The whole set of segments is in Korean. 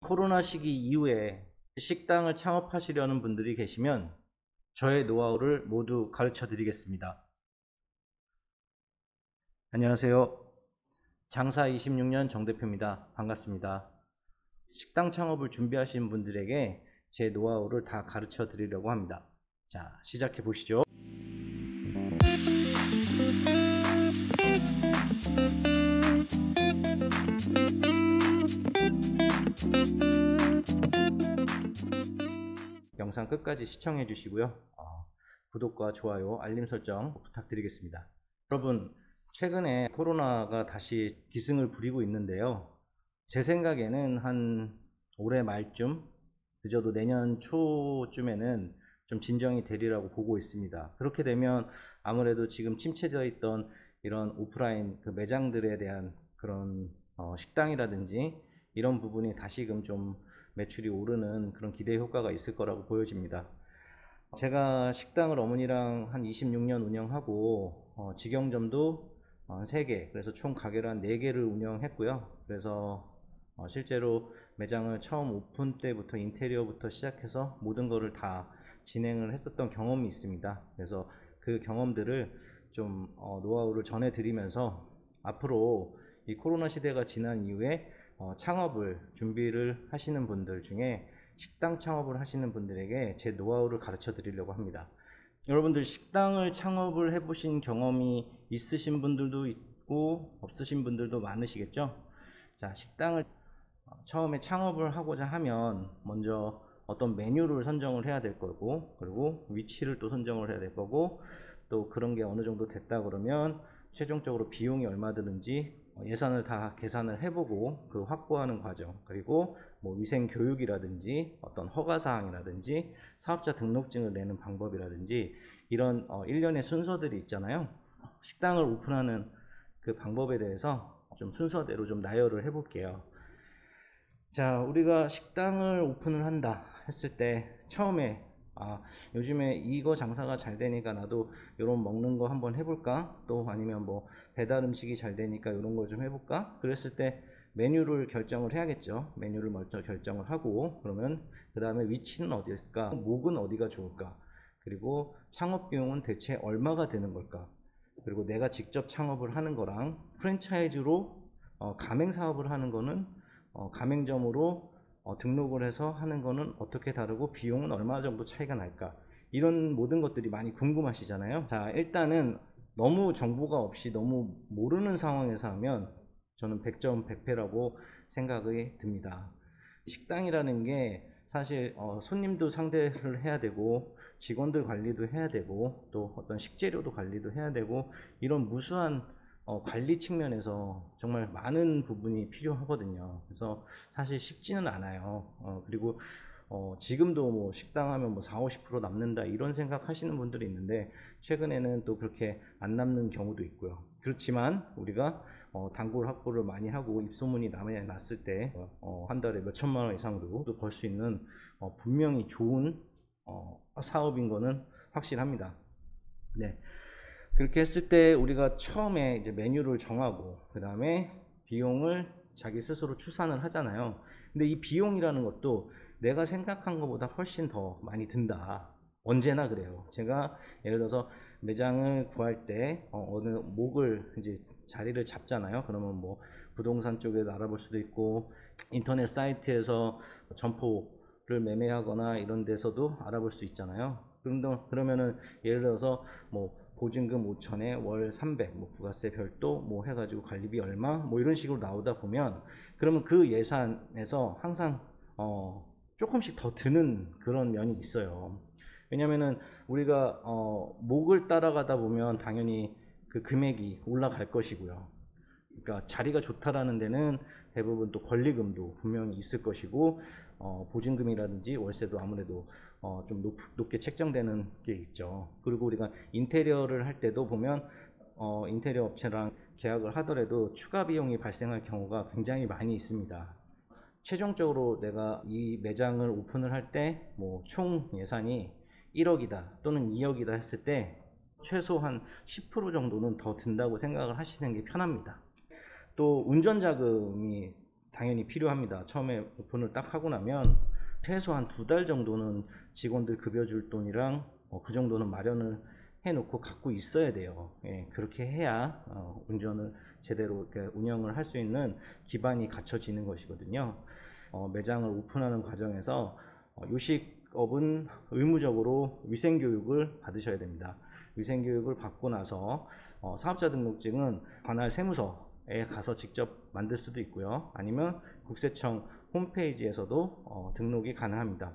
코로나 시기 이후에 식당을 창업하시려는 분들이 계시면 저의 노하우를 모두 가르쳐 드리겠습니다. 안녕하세요. 장사 26년 정 대표입니다. 반갑습니다. 식당 창업을 준비하시는 분들에게 제 노하우를 다 가르쳐 드리려고 합니다. 자, 시작해 보시죠. 영상 끝까지 시청해 주시고요. 구독과 좋아요, 알림 설정 부탁드리겠습니다. 여러분, 최근에 코로나가 다시 기승을 부리고 있는데요. 제 생각에는 한 올해 말쯤, 늦어도 내년 초쯤에는 좀 진정이 되리라고 보고 있습니다. 그렇게 되면 아무래도 지금 침체되어 있던 이런 오프라인 그 매장들에 대한 그런 식당이라든지 이런 부분이 다시금 좀 매출이 오르는 그런 기대 효과가 있을 거라고 보여집니다. 제가 식당을 어머니랑 한 26년 운영하고 직영점도 3개, 그래서 총 가게를 한 4개를 운영했고요. 그래서 실제로 매장을 처음 오픈 때부터 인테리어부터 시작해서 모든 거를 다 진행을 했었던 경험이 있습니다. 그래서 그 경험들을 좀 노하우를 전해드리면서 앞으로 이 코로나 시대가 지난 이후에 창업을 준비를 하시는 분들 중에 식당 창업을 하시는 분들에게 제 노하우를 가르쳐 드리려고 합니다. 여러분들 식당을 창업을 해보신 경험이 있으신 분들도 있고 없으신 분들도 많으시겠죠? 자, 식당을 처음에 창업을 하고자 하면 먼저 어떤 메뉴를 선정을 해야 될 거고, 그리고 위치를 또 선정을 해야 될 거고, 또 그런 게 어느 정도 됐다 그러면 최종적으로 비용이 얼마 드는지 예산을 다 계산을 해보고 그 확보하는 과정, 그리고 뭐 위생 교육이라든지 어떤 허가 사항이라든지 사업자 등록증을 내는 방법이라든지 이런 일련의 순서들이 있잖아요. 식당을 오픈하는 그 방법에 대해서 좀 순서대로 좀 나열을 해볼게요. 자, 우리가 식당을 오픈을 한다 했을 때 처음에 요즘에 이거 장사가 잘 되니까 나도 이런 먹는 거 한번 해볼까? 또 아니면 뭐 배달 음식이 잘 되니까 이런 걸 좀 해볼까? 그랬을 때 메뉴를 결정을 해야겠죠. 메뉴를 먼저 결정을 하고, 그러면 그 다음에 위치는 어디일까? 목은 어디가 좋을까? 그리고 창업 비용은 대체 얼마가 되는 걸까? 그리고 내가 직접 창업을 하는 거랑 프랜차이즈로 가맹 사업을 하는 거는 가맹점으로 등록을 해서 하는 거는 어떻게 다르고 비용은 얼마 정도 차이가 날까? 이런 모든 것들이 많이 궁금하시잖아요. 자, 일단은 너무 정보가 없이 너무 모르는 상황에서 하면 저는 100점 100패라고 생각이 듭니다. 식당이라는 게 사실 손님도 상대를 해야 되고 직원들 관리도 해야 되고 또 어떤 식재료도 관리도 해야 되고 이런 무수한 관리 측면에서 정말 많은 부분이 필요하거든요. 그래서 사실 쉽지는 않아요. 그리고 지금도 뭐 식당 하면 뭐 4, 50% 남는다 이런 생각 하시는 분들이 있는데 최근에는 또 그렇게 안 남는 경우도 있고요. 그렇지만 우리가 단골 확보를 많이 하고 입소문이 났을 때 한 달에 몇 천만 원 이상도 벌 수 있는 분명히 좋은 사업인 거는 확실합니다. 네. 그렇게 했을 때 우리가 처음에 이제 메뉴를 정하고 그 다음에 비용을 자기 스스로 추산을 하잖아요. 근데 이 비용이라는 것도 내가 생각한 것보다 훨씬 더 많이 든다. 언제나 그래요. 제가 예를 들어서 매장을 구할 때 어느 목을 이제 자리를 잡잖아요. 그러면 뭐 부동산 쪽에서 알아볼 수도 있고 인터넷 사이트에서 점포를 매매하거나 이런 데서도 알아볼 수 있잖아요. 그러면은 예를 들어서 뭐 보증금 5천에 월 300, 뭐 부가세 별도 뭐 해가지고 관리비 얼마 뭐 이런 식으로 나오다 보면 그러면 그 예산에서 항상 조금씩 더 드는 그런 면이 있어요. 왜냐면은 우리가 목을 따라가다 보면 당연히 그 금액이 올라갈 것이고요. 그러니까 자리가 좋다라는 데는 대부분 또 권리금도 분명히 있을 것이고 보증금이라든지 월세도 아무래도 좀 높게 책정되는 게 있죠. 그리고 우리가 인테리어를 할 때도 보면 인테리어 업체랑 계약을 하더라도 추가 비용이 발생할 경우가 굉장히 많이 있습니다. 최종적으로 내가 이 매장을 오픈을 할 때 뭐 총 예산이 1억이다 또는 2억이다 했을 때 최소한 10% 정도는 더 든다고 생각을 하시는 게 편합니다. 또 운전 자금이 당연히 필요합니다. 처음에 오픈을 딱 하고 나면 최소한 2달 정도는 직원들 급여 줄 돈이랑 그 정도는 마련을 해놓고 갖고 있어야 돼요. 예, 그렇게 해야 운전을 제대로 이렇게 운영을 할 수 있는 기반이 갖춰지는 것이거든요. 매장을 오픈하는 과정에서 요식업은 의무적으로 위생교육을 받으셔야 됩니다. 위생교육을 받고 나서 사업자 등록증은 관할 세무서에 가서 직접 만들 수도 있고요. 아니면 국세청 홈페이지에서도 등록이 가능합니다.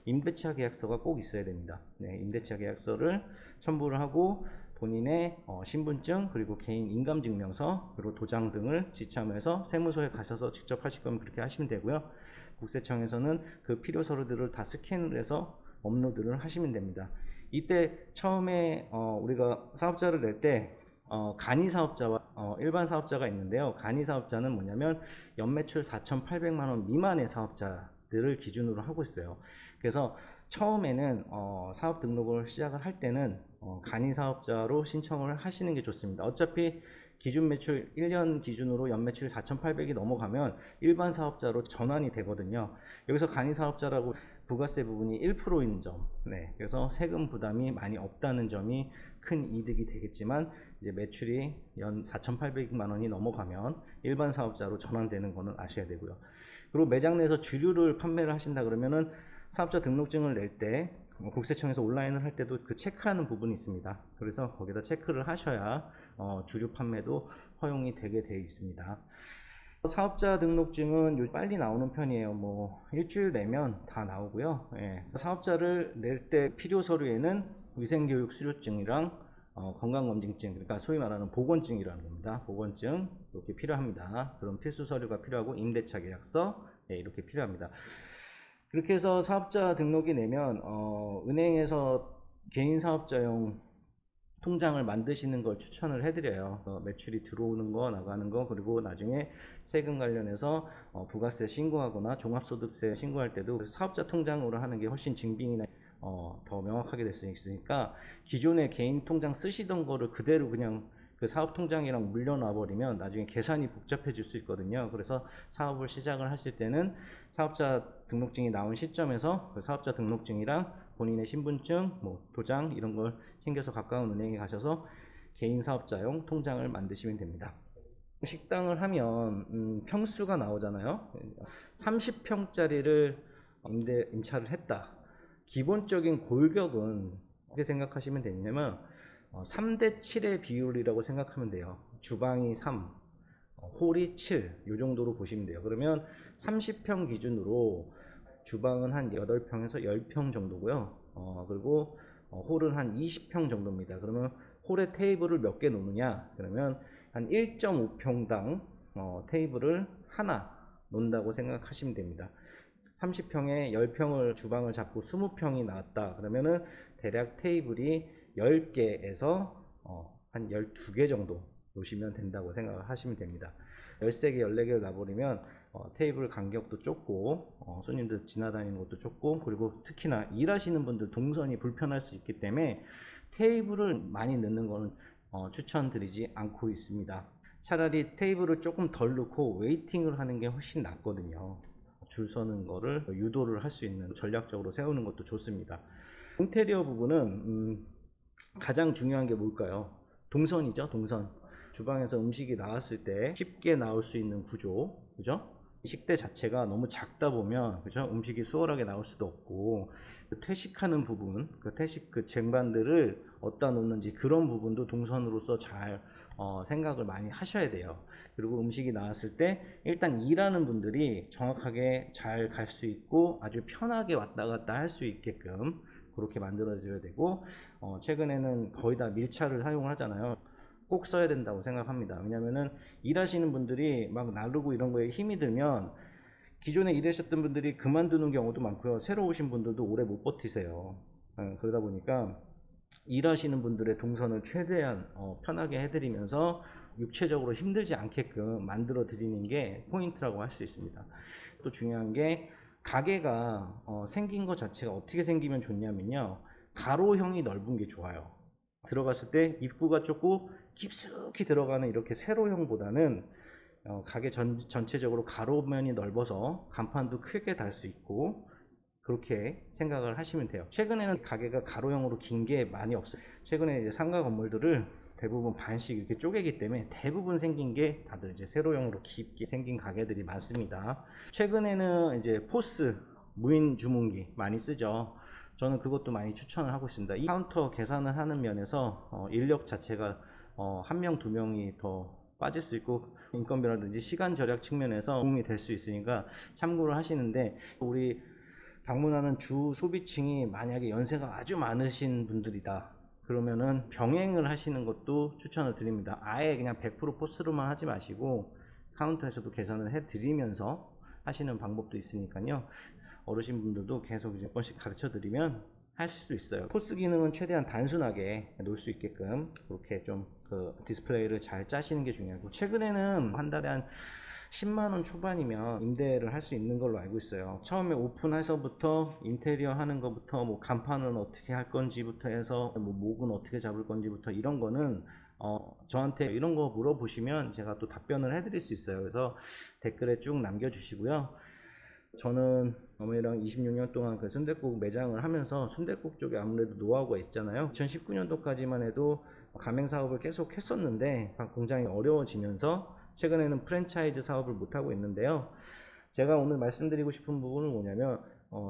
임대차 계약서가 꼭 있어야 됩니다. 네, 임대차 계약서를 첨부를 하고 본인의 신분증 그리고 개인 인감증명서 그리고 도장 등을 지참해서 세무서에 가셔서 직접 하실 거면 그렇게 하시면 되고요. 국세청에서는 그 필요 서류들을 다 스캔을 해서 업로드를 하시면 됩니다. 이때 처음에 우리가 사업자를 낼 때 간이 사업자와 일반 사업자가 있는데요. 간이 사업자는 뭐냐면 연매출 4,800만 원 미만의 사업자들을 기준으로 하고 있어요. 그래서 처음에는 사업 등록을 시작을 할 때는 간이 사업자로 신청을 하시는 게 좋습니다. 어차피 기준 매출 1년 기준으로 연매출 4,800이 넘어가면 일반 사업자로 전환이 되거든요. 여기서 간이 사업자라고 부가세 부분이 1%인 점, 네, 그래서 세금 부담이 많이 없다는 점이 큰 이득이 되겠지만 이제 매출이 연 4,800만 원이 넘어가면 일반 사업자로 전환되는 거는 아셔야 되고요. 그리고 매장 내에서 주류를 판매를 하신다 그러면은 사업자 등록증을 낼 때 국세청에서 온라인을 할 때도 그 체크하는 부분이 있습니다. 그래서 거기다 체크를 하셔야 주류 판매도 허용이 되게 되어 있습니다. 사업자 등록증은 빨리 나오는 편이에요. 뭐 일주일 내면 다 나오고요. 예. 사업자를 낼 때 필요 서류에는 위생교육 수료증이랑 건강검진증, 그러니까 소위 말하는 보건증이라는 겁니다. 보건증 이렇게 필요합니다. 그런 필수 서류가 필요하고 임대차 계약서, 예, 이렇게 필요합니다. 그렇게 해서 사업자 등록이 내면 은행에서 개인 사업자용 통장을 만드시는 걸 추천을 해드려요. 매출이 들어오는 거 나가는 거 그리고 나중에 세금 관련해서 부가세 신고하거나 종합소득세 신고할 때도 사업자 통장으로 하는 게 훨씬 증빙이나 더 명확하게 될 수 있으니까 기존에 개인 통장 쓰시던 거를 그대로 그냥 그 사업 통장이랑 물려놔 버리면 나중에 계산이 복잡해질 수 있거든요. 그래서 사업을 시작을 하실 때는 사업자 등록증이 나온 시점에서 그 사업자 등록증이랑 본인의 신분증, 뭐 도장 이런 걸 챙겨서 가까운 은행에 가셔서 개인 사업자용 통장을 만드시면 됩니다. 식당을 하면 평수가 나오잖아요. 30평짜리를 임차를 했다. 기본적인 골격은 어떻게 생각하시면 되냐면 3대 7의 비율이라고 생각하면 돼요. 주방이 3, 홀이 7, 이 정도로 보시면 돼요. 그러면 30평 기준으로 주방은 한 8평에서 10평 정도고요. 그리고 홀은 한 20평 정도입니다. 그러면 홀에 테이블을 몇 개 놓느냐? 그러면 한 1.5평당 테이블을 하나 놓는다고 생각하시면 됩니다. 30평에 10평을 주방을 잡고 20평이 나왔다. 그러면은 대략 테이블이 10개에서 한 12개 정도 놓으시면 된다고 생각을 하시면 됩니다. 13개, 14개를 놔버리면 테이블 간격도 좁고 손님들 지나다니는 것도 좁고 그리고 특히나 일하시는 분들 동선이 불편할 수 있기 때문에 테이블을 많이 넣는 거는 추천드리지 않고 있습니다. 차라리 테이블을 조금 덜 넣고 웨이팅을 하는 게 훨씬 낫거든요. 줄 서는 거를 유도를 할 수 있는 전략적으로 세우는 것도 좋습니다. 인테리어 부분은 가장 중요한 게 뭘까요? 동선이죠, 동선. 주방에서 음식이 나왔을 때 쉽게 나올 수 있는 구조, 그죠? 식대 자체가 너무 작다 보면, 그죠? 음식이 수월하게 나올 수도 없고, 그 퇴식하는 부분, 그 퇴식 그 쟁반들을 어디다 놓는지 그런 부분도 동선으로서 잘 생각을 많이 하셔야 돼요. 그리고 음식이 나왔을 때 일단 일하는 분들이 정확하게 잘 갈 수 있고 아주 편하게 왔다 갔다 할 수 있게끔 그렇게 만들어줘야 되고 최근에는 거의 다 밀차를 사용하잖아요. 꼭 써야 된다고 생각합니다. 왜냐면은 일하시는 분들이 막 나르고 이런 거에 힘이 들면 기존에 일하셨던 분들이 그만두는 경우도 많고요. 새로 오신 분들도 오래 못 버티세요. 그러다 보니까 일하시는 분들의 동선을 최대한 편하게 해드리면서 육체적으로 힘들지 않게끔 만들어 드리는 게 포인트라고 할 수 있습니다. 또 중요한 게 가게가 생긴 것 자체가 어떻게 생기면 좋냐면요, 가로형이 넓은 게 좋아요. 들어갔을 때 입구가 좁고 깊숙이 들어가는 이렇게 세로형보다는 가게 전체적으로 가로면이 넓어서 간판도 크게 달 수 있고 그렇게 생각을 하시면 돼요. 최근에는 가게가 가로형으로 긴 게 많이 없어요. 최근에 이제 상가 건물들을 대부분 반씩 이렇게 쪼개기 때문에 대부분 생긴 게 다들 이제 세로형으로 깊게 생긴 가게들이 많습니다. 최근에는 이제 포스 무인 주문기 많이 쓰죠. 저는 그것도 많이 추천을 하고 있습니다. 이 카운터 계산을 하는 면에서 인력 자체가 한 명, 두 명이 더 빠질 수 있고 인건비라든지 시간 절약 측면에서 도움이 될 수 있으니까 참고를 하시는데, 우리 방문하는 주 소비층이 만약에 연세가 아주 많으신 분들이다 그러면은 병행을 하시는 것도 추천을 드립니다. 아예 그냥 100% 포스로만 하지 마시고 카운터에서도 계산을 해 드리면서 하시는 방법도 있으니까요. 어르신분들도 계속 이제 몇 번씩 가르쳐 드리면 하실 수 있어요. 포스 기능은 최대한 단순하게 놓을 수 있게끔 그렇게 좀 그 디스플레이를 잘 짜시는 게 중요하고, 최근에는 한 달에 한 10만원 초반이면 임대를 할 수 있는 걸로 알고 있어요. 처음에 오픈해서부터 인테리어 하는 것부터 뭐 간판은 어떻게 할 건지부터 해서 뭐 목은 어떻게 잡을 건지부터 이런 거는 저한테 이런 거 물어보시면 제가 또 답변을 해드릴 수 있어요. 그래서 댓글에 쭉 남겨주시고요. 저는 어머니랑 26년 동안 그 순댓국 매장을 하면서 순댓국 쪽에 아무래도 노하우가 있잖아요. 2019년도까지만 해도 가맹 사업을 계속 했었는데 공장이 어려워지면서 최근에는 프랜차이즈 사업을 못하고 있는데요. 제가 오늘 말씀드리고 싶은 부분은 뭐냐면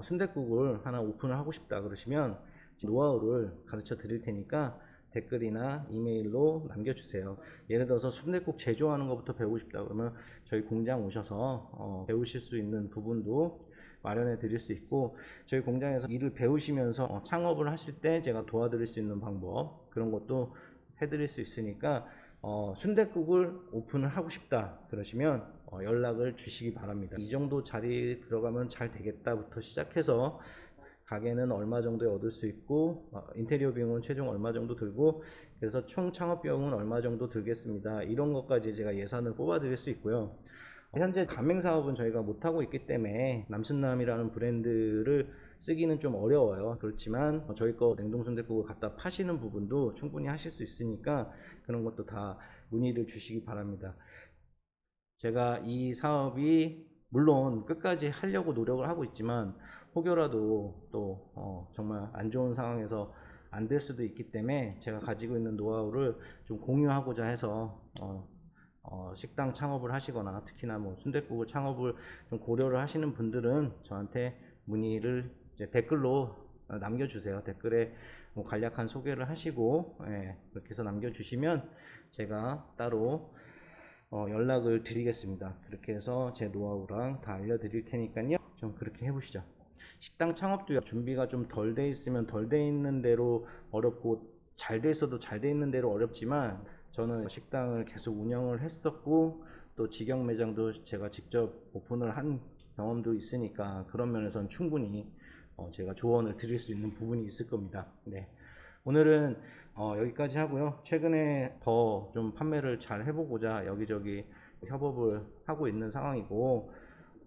순댓국을 하나 오픈을 하고 싶다 그러시면 노하우를 가르쳐 드릴 테니까 댓글이나 이메일로 남겨주세요. 예를 들어서 순댓국 제조하는 것부터 배우고 싶다 그러면 저희 공장 오셔서 배우실 수 있는 부분도 마련해 드릴 수 있고, 저희 공장에서 일을 배우시면서 창업을 하실 때 제가 도와드릴 수 있는 방법, 그런 것도 해드릴 수 있으니까 순댓국을 오픈을 하고 싶다 그러시면 연락을 주시기 바랍니다. 이 정도 자리 들어가면 잘 되겠다부터 시작해서 가게는 얼마 정도에 얻을 수 있고 인테리어 비용은 최종 얼마 정도 들고 그래서 총 창업 비용은 얼마 정도 들겠습니다, 이런 것까지 제가 예산을 뽑아 드릴 수 있고요. 현재 가맹 사업은 저희가 못하고 있기 때문에 남순남이라는 브랜드를 쓰기는 좀 어려워요. 그렇지만 저희 거 냉동순댓국을 갖다 파시는 부분도 충분히 하실 수 있으니까 그런 것도 다 문의를 주시기 바랍니다. 제가 이 사업이 물론 끝까지 하려고 노력을 하고 있지만 혹여라도 또 정말 안 좋은 상황에서 안 될 수도 있기 때문에 제가 가지고 있는 노하우를 좀 공유하고자 해서 식당 창업을 하시거나 특히나 뭐 순댓국을 창업을 좀 고려를 하시는 분들은 저한테 문의를 이제 댓글로 남겨주세요. 댓글에 뭐 간략한 소개를 하시고 그렇게 해서 남겨주시면 제가 따로 연락을 드리겠습니다. 그렇게 해서 제 노하우랑 다 알려드릴 테니까요. 좀 그렇게 해보시죠. 식당 창업도 준비가 좀 덜 돼 있으면 덜 돼 있는 대로 어렵고 잘 돼 있어도 잘 돼 있는 대로 어렵지만, 저는 식당을 계속 운영을 했었고 또 직영 매장도 제가 직접 오픈을 한 경험도 있으니까 그런 면에서는 충분히 제가 조언을 드릴 수 있는 부분이 있을 겁니다. 네. 오늘은 여기까지 하고요. 최근에 더 좀 판매를 잘 해보고자 여기저기 협업을 하고 있는 상황이고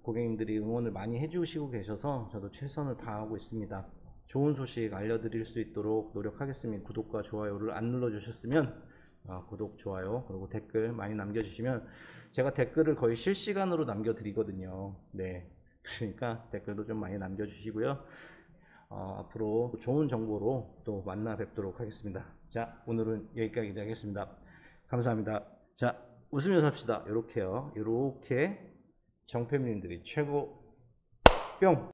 고객님들이 응원을 많이 해주시고 계셔서 저도 최선을 다하고 있습니다. 좋은 소식 알려드릴 수 있도록 노력하겠습니다. 구독과 좋아요를 안 눌러주셨으면 구독, 좋아요, 그리고 댓글 많이 남겨주시면 제가 댓글을 거의 실시간으로 남겨드리거든요. 네, 그러니까 댓글도 좀 많이 남겨주시고요. 앞으로 좋은 정보로 또 만나 뵙도록 하겠습니다. 자, 오늘은 여기까지 하겠습니다. 감사합니다. 자, 웃으면서 합시다. 이렇게요. 이렇게 정패밀님들이 최고 뿅!